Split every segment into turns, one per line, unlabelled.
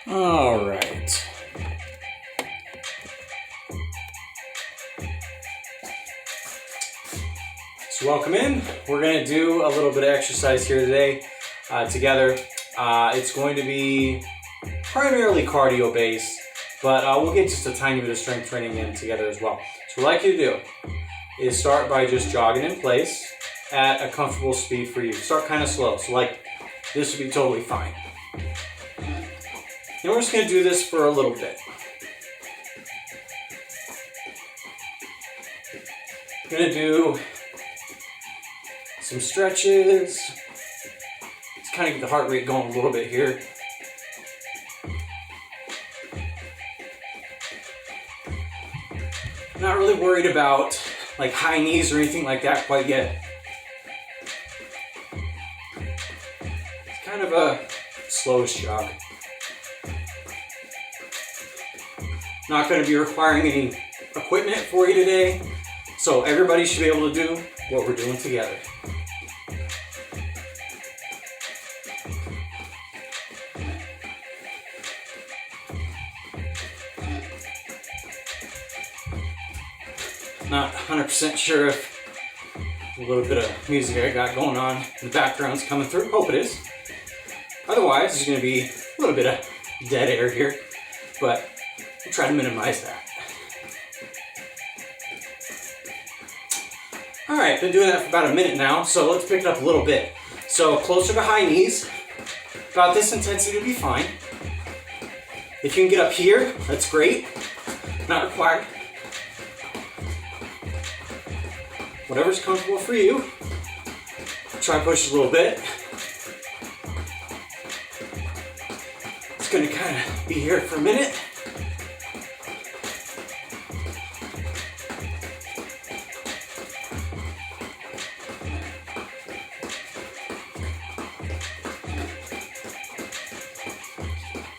All right. So welcome in. We're going to do a little bit of exercise here today together. It's going to be primarily cardio based, but we'll get just a tiny bit of strength training in together as well. So what I'd like you to do is start by just jogging in place at a comfortable speed for you. Start kind of slow. So like this would be totally fine. And we're just going to do this for a little bit. We're going to do some stretches. Let's kind of get the heart rate going a little bit here. Not really worried about like high knees or anything like that quite yet. It's kind of a slowish jog. Not going to be requiring any equipment for you today, so everybody should be able to do what we're doing together. Not 100% sure if a little bit of music I got going on in the background's coming through. Hope it is. Otherwise, there's going to be a little bit of dead air here, but we'll try to minimize that. All right, been doing that for about a minute now, so let's pick it up a little bit. So closer to high knees, about this intensity will be fine. If you can get up here, that's great. Not required. Whatever's comfortable for you. Try and push a little bit. It's gonna kind of be here for a minute.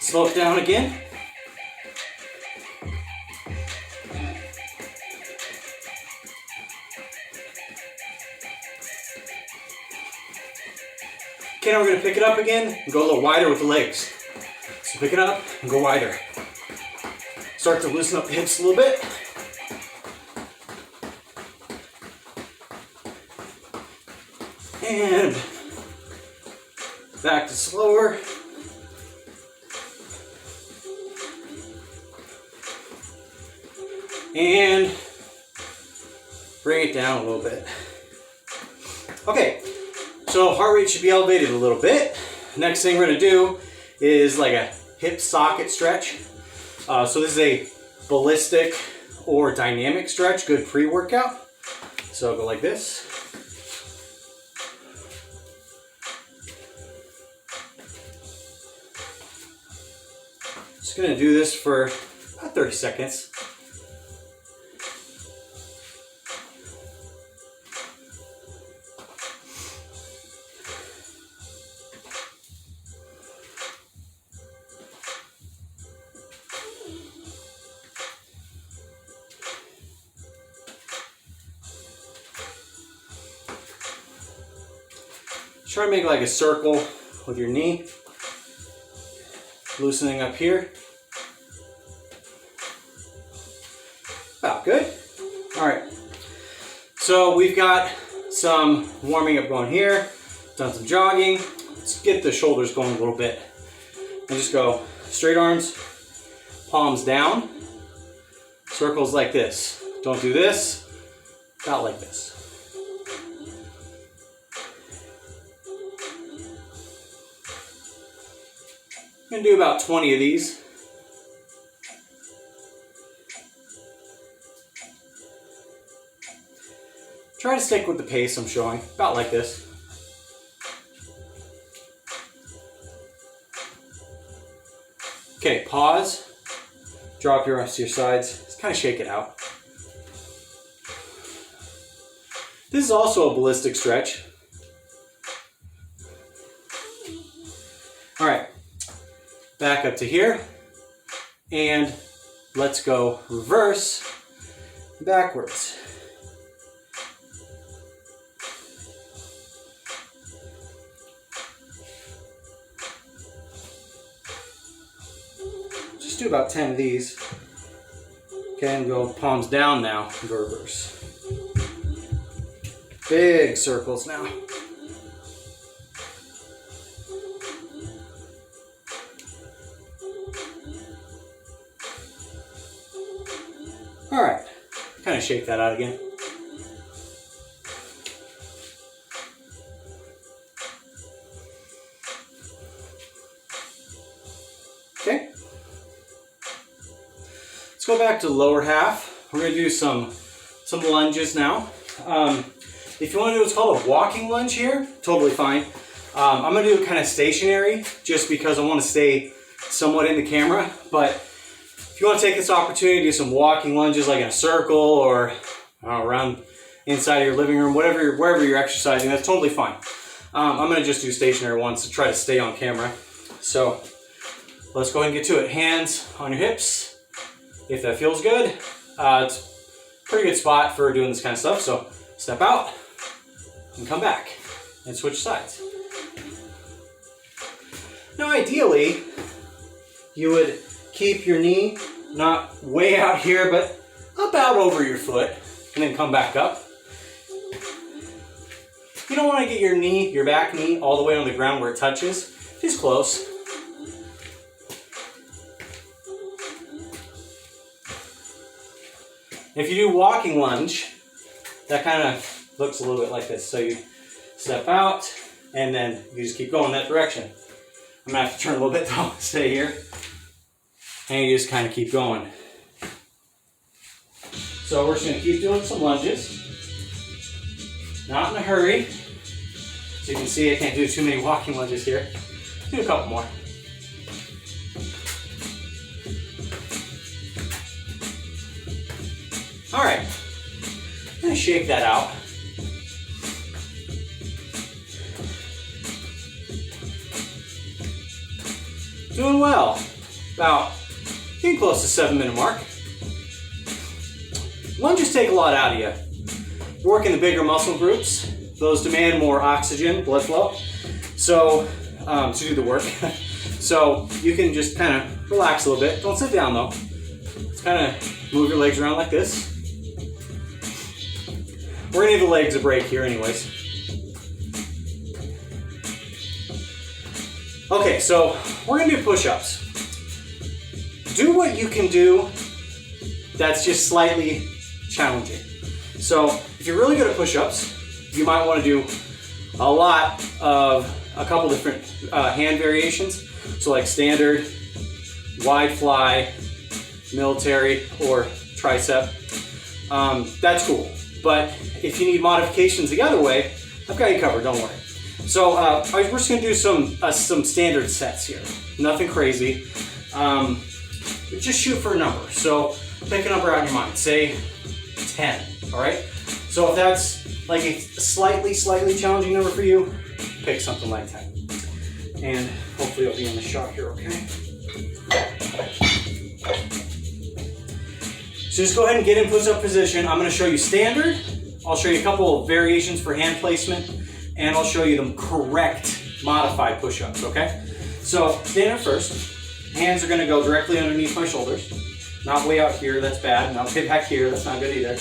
Slow it down again. Okay, now we're going to pick it up again and go a little wider with the legs. So pick it up and go wider. Start to loosen up the hips a little bit. And back to slower. And bring it down a little bit. Okay, so heart rate should be elevated a little bit. Next thing we're gonna do is like a hip socket stretch. So this is a ballistic or dynamic stretch, good pre-workout. So I'll go like this. Just gonna do this for about 30 seconds. Try to make like a circle with your knee, loosening up here. About good. All right, so we've got some warming up going here, done some jogging. Let's get the shoulders going a little bit. And just go straight arms, palms down, circles like this. Don't do this, about like this. I'm gonna do about 20 of these. Try to stick with the pace I'm showing, about like this. Okay, pause, drop your arms to your sides, just kind of shake it out. This is also a ballistic stretch. All right. Back up to here, and let's go reverse backwards. Just do about 10 of these. Okay, and go palms down now, and go reverse. Big circles now. All right, kind of shake that out again. Okay. Let's go back to the lower half. We're gonna do some lunges now. If you want to do what's called a walking lunge here, totally fine. I'm gonna do it kind of stationary just because I want to stay somewhat in the camera, but if you want to take this opportunity to do some walking lunges like in a circle or around inside of your living room, wherever you're exercising, that's totally fine. I'm going to just do stationary ones to try to stay on camera. So let's go ahead and get to it. Hands on your hips, if that feels good. It's a pretty good spot for doing this kind of stuff. So step out and come back and switch sides. Now ideally, you would keep your knee not way out here, but about over your foot, and then come back up. You don't want to get your knee, your back knee, all the way on the ground where it touches. Just close. If you do walking lunge, that kind of looks a little bit like this. So you step out, and then you just keep going that direction. I'm gonna have to turn a little bit though, stay here. And you just kind of keep going. So we're just going to keep doing some lunges. Not in a hurry. As you can see, I can't do too many walking lunges here. Do a couple more. All right. I'm going to shake that out. Doing well. About getting close to 7-minute mark. Lunges take a lot out of you. You're working the bigger muscle groups. Those demand more oxygen, blood flow, so to do the work. So you can just kind of relax a little bit. Don't sit down though. Just kind of move your legs around like this. We're gonna give the legs a break here anyways. Okay, so we're gonna do push-ups. Do what you can do that's just slightly challenging. So if you're really good at push-ups, you might want to do a lot of a couple different hand variations. So like standard, wide fly, military, or tricep. That's cool. But if you need modifications the other way, I've got you covered, don't worry. So we're just gonna do some standard sets here. Nothing crazy. Just shoot for a number. So pick a number out in your mind. Say 10, all right? So if that's like a slightly challenging number for you, pick something like 10. And hopefully it'll be in the shot here, okay? So just go ahead and get in push-up position. I'm gonna show you standard. I'll show you a couple of variations for hand placement, and I'll show you the correct modified push-ups, okay? So standard first. Hands are gonna go directly underneath my shoulders. Not way out here, that's bad. Not way back here, that's not good either.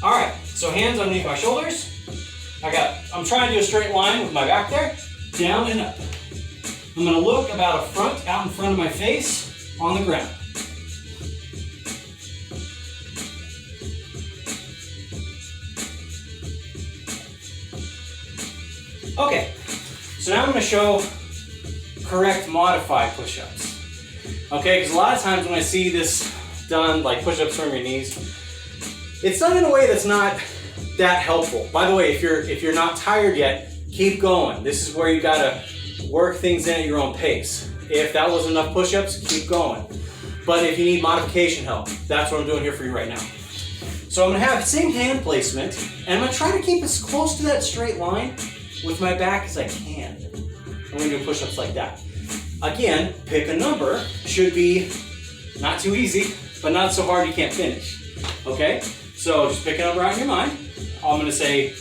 All right, so hands underneath my shoulders. I'm trying to do a straight line with my back there, down and up. I'm gonna look about out in front of my face on the ground. Okay, so now I'm gonna show correct modified push-ups. Okay, because a lot of times when I see this done, like push-ups from your knees, it's done in a way that's not that helpful. By the way, if you're not tired yet, keep going. This is where you gotta work things in at your own pace. If that wasn't enough push-ups, keep going. But if you need modification help, that's what I'm doing here for you right now. So I'm gonna have the same hand placement, and I'm gonna try to keep as close to that straight line with my back as I can. I'm gonna do push-ups like that. Again, pick a number. Should be not too easy, but not so hard you can't finish. Okay? So just pick a number out in your mind. I'm gonna say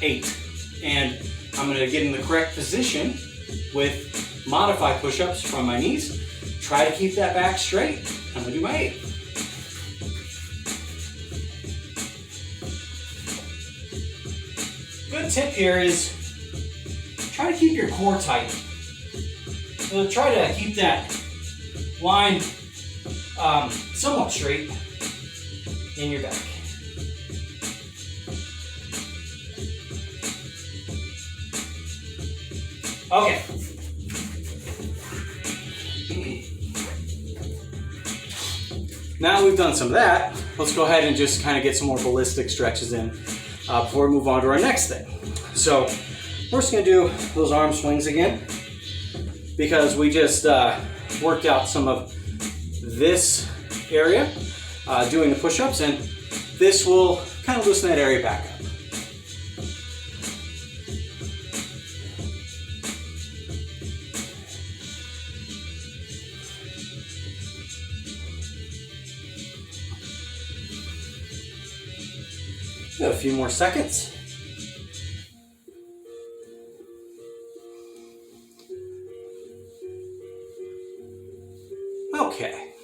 8. And I'm gonna get in the correct position with modify push-ups from my knees. Try to keep that back straight. I'm gonna do my 8. Good tip here is try to keep your core tight. So try to keep that line somewhat straight in your back. Okay. Now we've done some of that, let's go ahead and just kind of get some more ballistic stretches in before we move on to our next thing. So we're just going to do those arm swings again because we just worked out some of this area doing the push-ups, and this will kind of loosen that area back up. Got a few more seconds. Okay.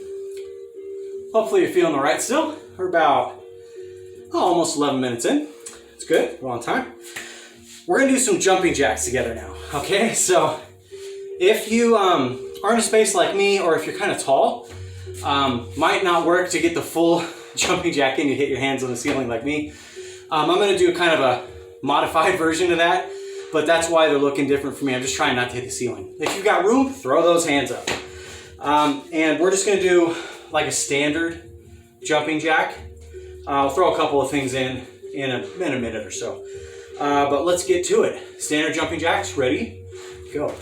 Hopefully you're feeling all right still. We're about almost 11 minutes in. It's good, we're on time. We're gonna do some jumping jacks together now, okay? So if you are in a space like me, or if you're kind of tall, might not work to get the full jumping jack in, you hit your hands on the ceiling like me. I'm gonna do kind of a modified version of that, but that's why they're looking different for me. I'm just trying not to hit the ceiling. If you've got room, throw those hands up. And we're just gonna do like a standard jumping jack. I'll throw a couple of things in a minute or so. But let's get to it. Standard jumping jacks, ready, go.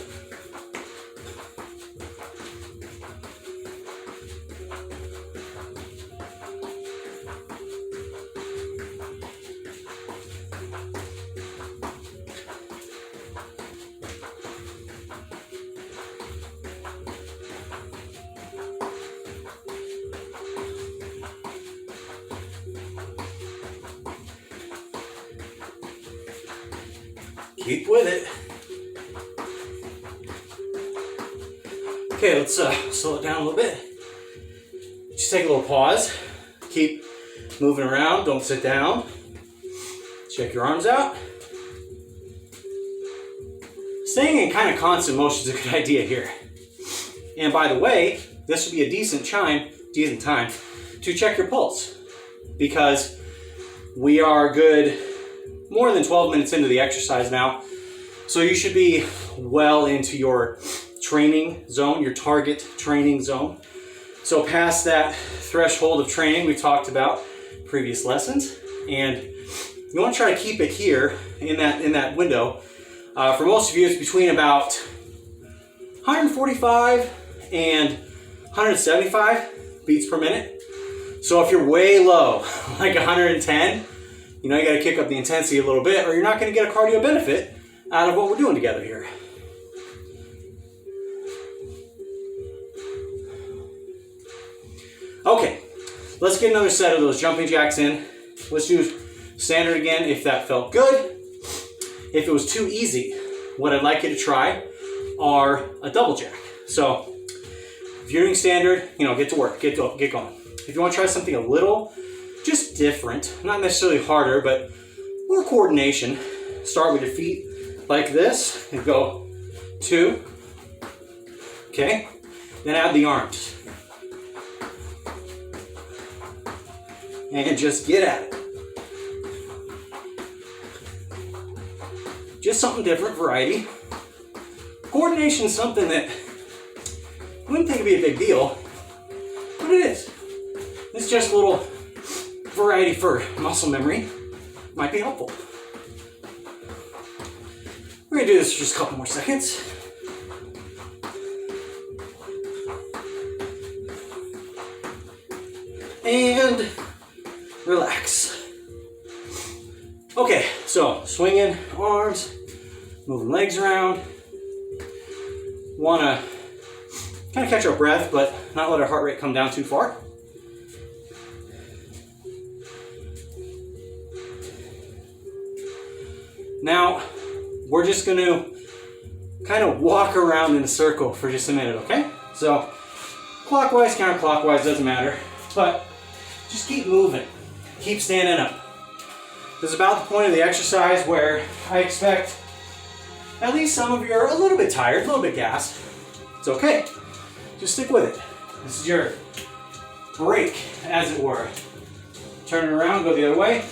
Keep with it. Okay, let's slow it down a little bit. Just take a little pause. Keep moving around, don't sit down. Check your arms out. Staying in kind of constant motion is a good idea here. And by the way, this would be a decent time to check your pulse, because we are good more than 12 minutes into the exercise now. So you should be well into your training zone, your target training zone. So past that threshold of training we talked about previous lessons, and you want to try to keep it here in that window. For most of you, it's between about 145 and 175 beats per minute. So if you're way low, like 110, you know, you got to kick up the intensity a little bit, or you're not going to get a cardio benefit out of what we're doing together here. Okay, let's get another set of those jumping jacks in. Let's do standard again if that felt good. If it was too easy, what I'd like you to try are a double jack. So if you're doing standard, you know, get to work, get going. If you want to try something a little just different, not necessarily harder, but more coordination, start with your feet like this and go 2. Okay, then add the arms. And just get at it. Just something different, variety. Coordination is something that you wouldn't think would be a big deal, but it is. It's just a little variety for muscle memory. Might be helpful. We're gonna do this for just a couple more seconds. And relax. Okay, so swinging arms, moving legs around. Wanna kind of catch our breath, but not let our heart rate come down too far. Now, we're just gonna kind of walk around in a circle for just a minute, okay? So clockwise, counterclockwise, doesn't matter, but just keep moving, keep standing up. This is about the point of the exercise where I expect at least some of you are a little bit tired, a little bit gassed. It's okay, just stick with it. This is your break, as it were. Turn it around, go the other way.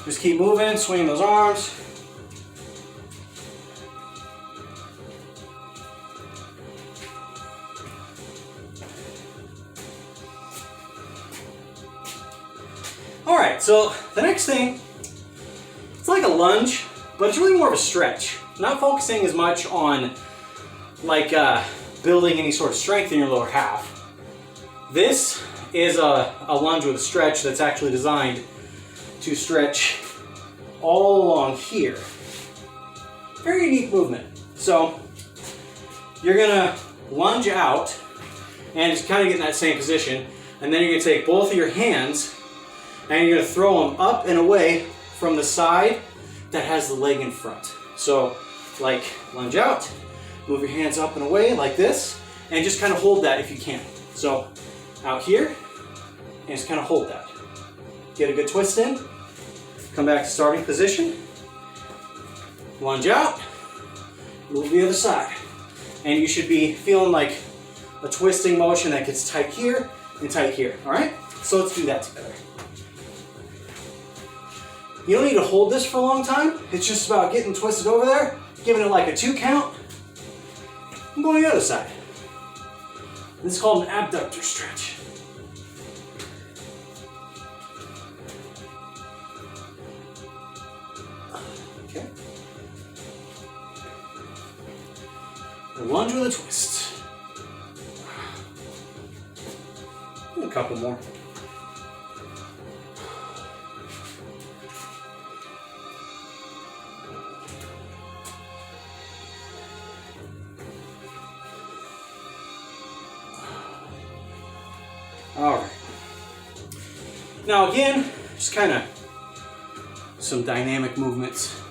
Just keep moving, swing those arms. All right, so the next thing, it's like a lunge, but it's really more of a stretch. Not focusing as much on like building any sort of strength in your lower half. This is a lunge with a stretch that's actually designed to stretch all along here. Very unique movement. So you're gonna lunge out and just kind of get in that same position, and then you're gonna take both of your hands and you're gonna throw them up and away from the side that has the leg in front. So like lunge out, move your hands up and away like this, and just kind of hold that if you can. So out here, and just kind of hold that. Get a good twist in, come back to starting position, lunge out, move the other side. And you should be feeling like a twisting motion that gets tight here and tight here, all right? So let's do that together. You don't need to hold this for a long time. It's just about getting twisted over there, giving it like a 2 count, and going to the other side. This is called an abductor stretch. Okay. A lunge with a twist. And a couple more. All right. Now again, just kind of some dynamic movements.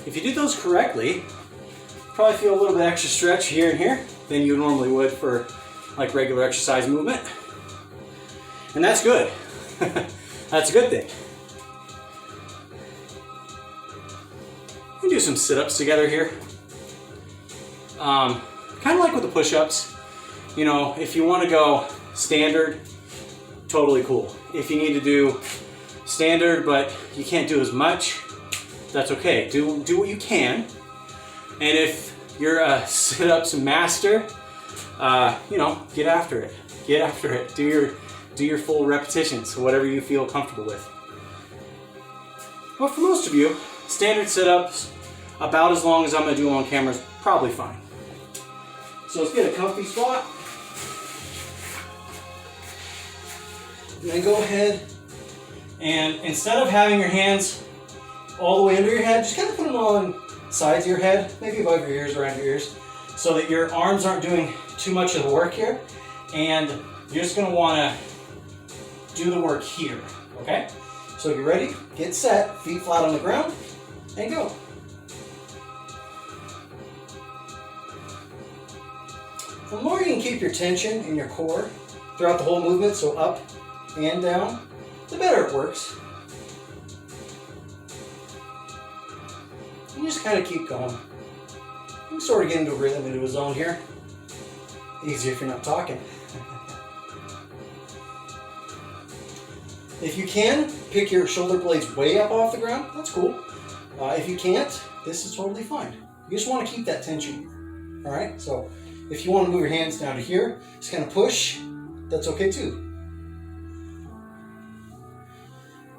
If you do those correctly, probably feel a little bit extra stretch here and here than you normally would for like regular exercise movement. And that's good. That's a good thing. We can do some sit-ups together here. Kind of like with the push-ups, you know, if you want to go standard, totally cool. If you need to do standard but you can't do as much, that's okay. Do what you can. And if you're a sit-ups master, you know, get after it. Get after it. Do your full repetitions, whatever you feel comfortable with. But for most of you, standard sit-ups, about as long as I'm going to do on camera, is probably fine. So let's get a comfy spot. And then go ahead and instead of having your hands all the way under your head, just kind of put them on sides of your head, maybe above your ears, around your ears, so that your arms aren't doing too much of the work here. And you're just going to want to do the work here, okay? So if you're ready, get set, feet flat on the ground, and go. The more you can keep your tension in your core throughout the whole movement, so up and down, the better it works. And just kind of keep going. You can sort of get into a rhythm, into a zone here. Easier if you're not talking. If you can, pick your shoulder blades way up off the ground. That's cool. If you can't, this is totally fine. You just want to keep that tension. All right, so if you want to move your hands down to here, just kind of push, that's okay too.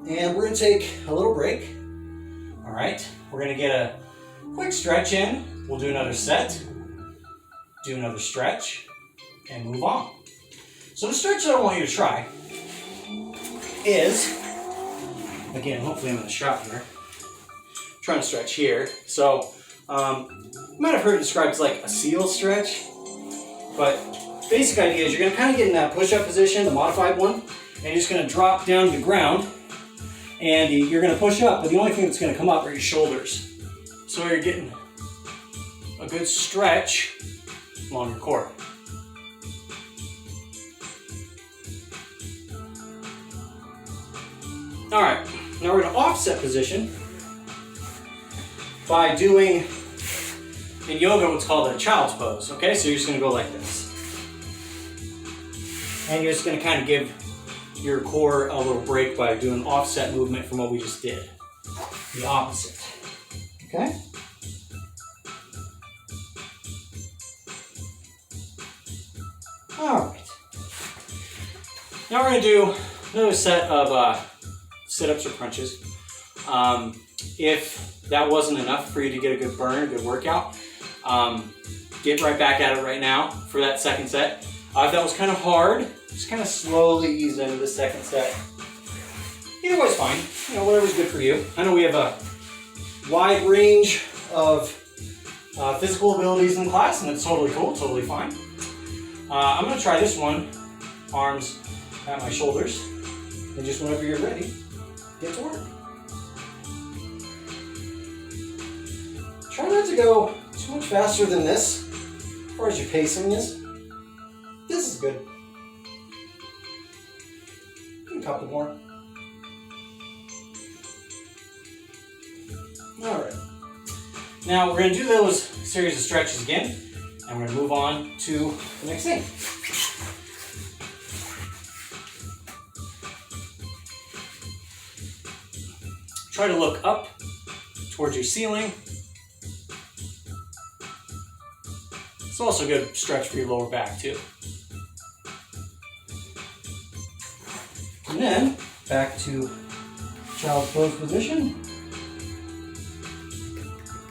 And we're going to take a little break. All right, we're going to get a quick stretch in. We'll do another set, do another stretch, and move on. So the stretch that I want you to try is, again, hopefully I'm in the shot here, trying to stretch here. So you might have heard it described as like a seal stretch. But basic idea is you're going to kind of get in that push-up position, the modified one, and you're just going to drop down to the ground, And you're going to push up, but the only thing that's going to come up are your shoulders. So you're getting a good stretch along your core. All right, now we're going to offset position by doing, in yoga, what's called a child's pose. Okay, so you're just going to go like this. And you're just going to kind of give your core a little break by doing an offset movement from what we just did. The opposite. Okay? All right. Now we're going to do another set of sit-ups or crunches. If that wasn't enough for you to get a good burn, a good workout, get right back at it right now for that second set. If that was kind of hard, just kind of slowly ease into the second set. Either way's fine. You know, whatever's good for you. I know we have a wide range of physical abilities in class, and it's totally cool, totally fine. I'm going to try this one, arms at my shoulders, and just whenever you're ready, get to work. Try not to go too much faster than this, as far as your pacing is. This is good. A couple more. All right. Now we're going to do those series of stretches again, and we're going to move on to the next thing. Try to look up towards your ceiling. It's also a good stretch for your lower back too. And then back to child's pose position.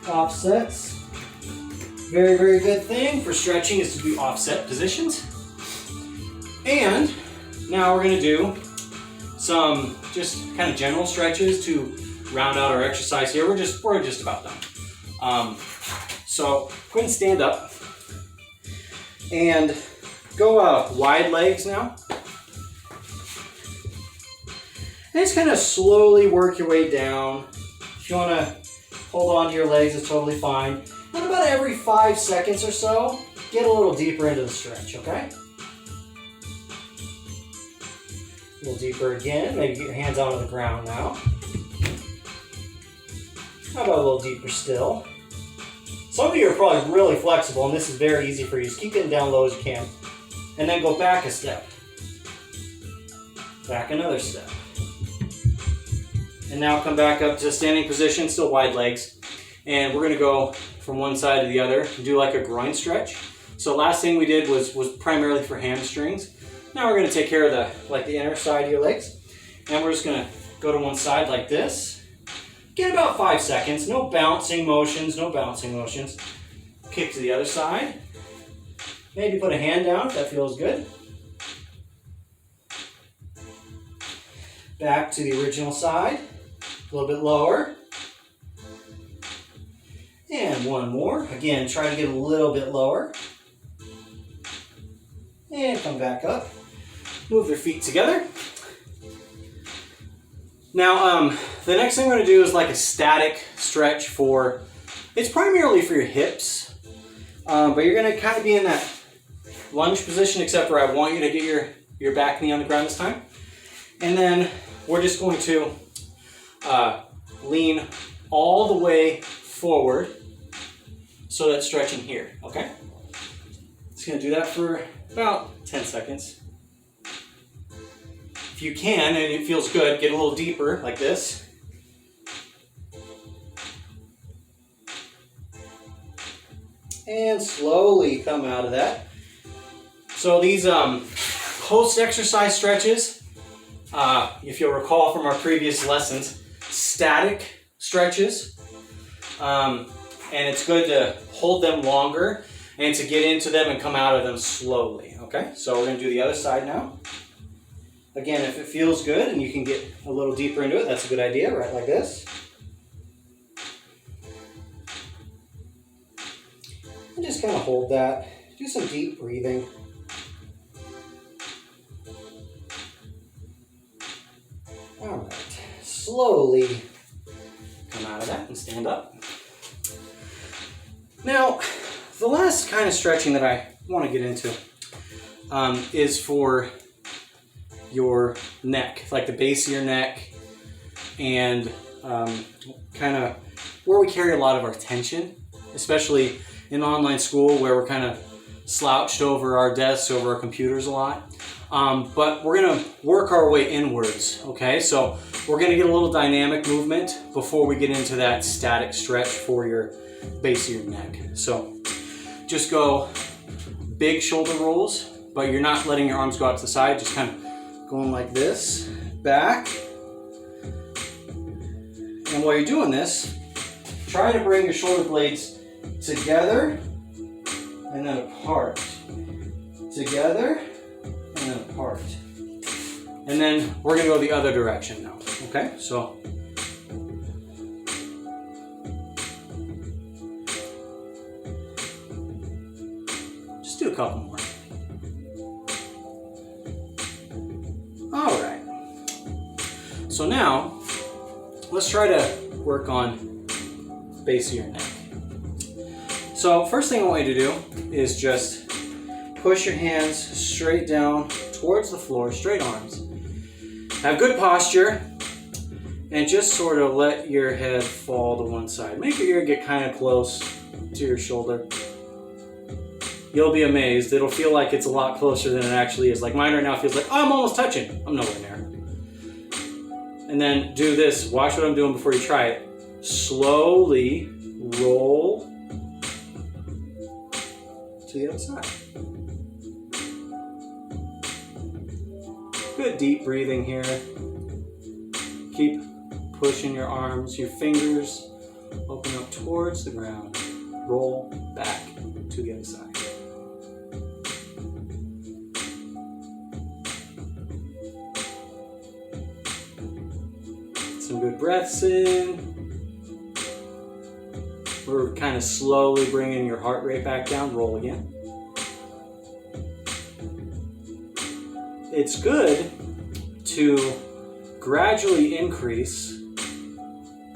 Offsets. Very, very good thing for stretching is to do offset positions. And now we're going to do some just kind of general stretches to round out our exercise here. We're just about done. So go ahead and stand up and go wide legs now. And just kind of slowly work your way down. If you want to hold on to your legs, it's totally fine. And about every 5 seconds or so, get a little deeper into the stretch, okay? A little deeper again. Maybe get your hands onto the ground now. How about a little deeper still? Some of you are probably really flexible, and this is very easy for you. Just keep getting down low as you can. And then go back a step. Back another step. And now come back up to standing position, still wide legs. And we're going to go from one side to the other and do like a groin stretch. So last thing we did was primarily for hamstrings. Now we're going to take care of the inner side of your legs. And we're just going to go to one side like this. Get about 5 seconds. No bouncing motions, no bouncing motions. Kick to the other side. Maybe put a hand down if that feels good. Back to the original side. A little bit lower. And one more. Again, try to get a little bit lower. And come back up. Move their feet together. Now, the next thing I'm going to do is like a static stretch for, it's primarily for your hips, but you're going to kind of be in that lunge position, except where I want you to get your back knee on the ground this time. And then we're just going to lean all the way forward, so that's stretching here, okay? Just going to do that for about 10 seconds. If you can, and it feels good, get a little deeper like this. And slowly come out of that. So these post-exercise stretches, if you'll recall from our previous lessons, static stretches. And it's good to hold them longer and to get into them and come out of them slowly, okay? So we're going to do the other side now. Again, if it feels good and you can get a little deeper into it, that's a good idea, right like this. And just kind of hold that. Do some deep breathing. All right. slowly come out of that and stand up. Now, the last kind of stretching that I want to get into is for your neck, like the base of your neck, and kind of where we carry a lot of our tension, especially in online school where we're kind of slouched over our desks, over our computers a lot. But we're gonna work our way inwards, okay? So we're gonna get a little dynamic movement before we get into that static stretch for your base of your neck. So just go big shoulder rolls, but you're not letting your arms go out to the side, just kind of going like this, back. And while you're doing this, try to bring your shoulder blades together and then apart. Together and then apart. And then we're gonna go the other direction now, okay? So, just do a couple more. All right. So now, let's try to work on base of your neck. So first thing I want you to do is just push your hands straight down towards the floor, straight arms. Have good posture, and just sort of let your head fall to one side. Make your ear get kind of close to your shoulder. You'll be amazed. It'll feel like it's a lot closer than it actually is. Like mine right now feels like, oh, I'm almost touching. I'm nowhere near. And then do this. Watch what I'm doing before you try it. Slowly roll to the other side. Good deep breathing here. Keep pushing your arms, your fingers open up towards the ground. Roll back to the other side. Some good breaths in. We're kind of slowly bringing your heart rate back down. Roll again. It's good to gradually increase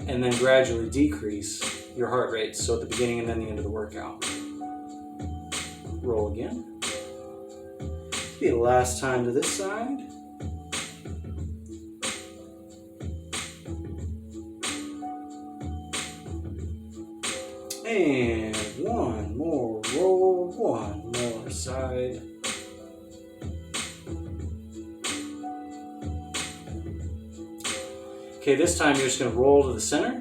and then gradually decrease your heart rate. So at the beginning and then the end of the workout. Roll again. Be the last time to this side. And one more roll, one more side. Okay, this time you're just going to roll to the center.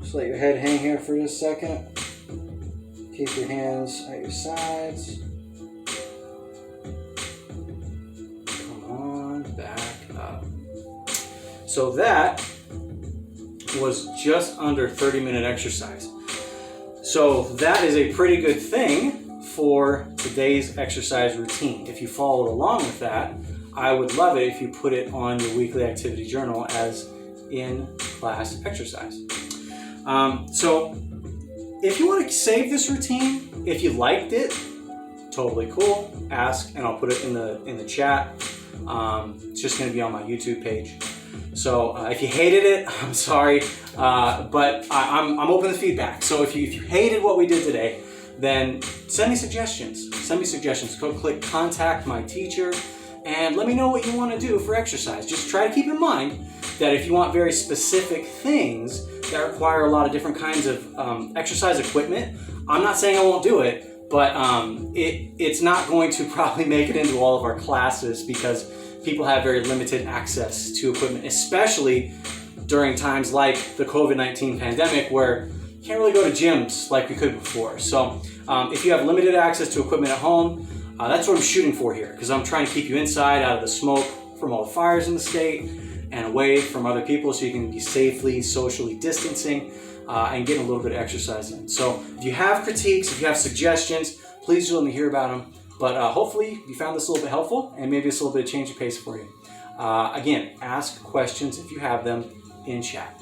Just let your head hang here for just a second. Keep your hands at your sides. Come on, back up. So that was just under 30-minute exercise. So that is a pretty good thing for today's exercise routine. If you followed along with that, I would love it if you put it on your weekly activity journal as in-class exercise. So if you want to save this routine, if you liked it, totally cool. Ask and I'll put it in the chat. It's just going to be on my YouTube page. So if you hated it, I'm sorry, but I'm open to feedback. So if you hated what we did today, then send me suggestions. Go click contact my teacher and let me know what you want to do for exercise. Just try to keep in mind that if you want very specific things that require a lot of different kinds of exercise equipment, I'm not saying I won't do it, but it's not going to probably make it into all of our classes because people have very limited access to equipment, especially during times like the COVID-19 pandemic where you can't really go to gyms like we could before. So if you have limited access to equipment at home, that's what I'm shooting for here, because I'm trying to keep you inside, out of the smoke from all the fires in the state, and away from other people so you can be safely, socially distancing, and getting a little bit of exercise in. So if you have critiques, if you have suggestions, please do let me hear about them. But hopefully you found this a little bit helpful, and maybe it's a little bit of change of pace for you. Again, ask questions if you have them in chat.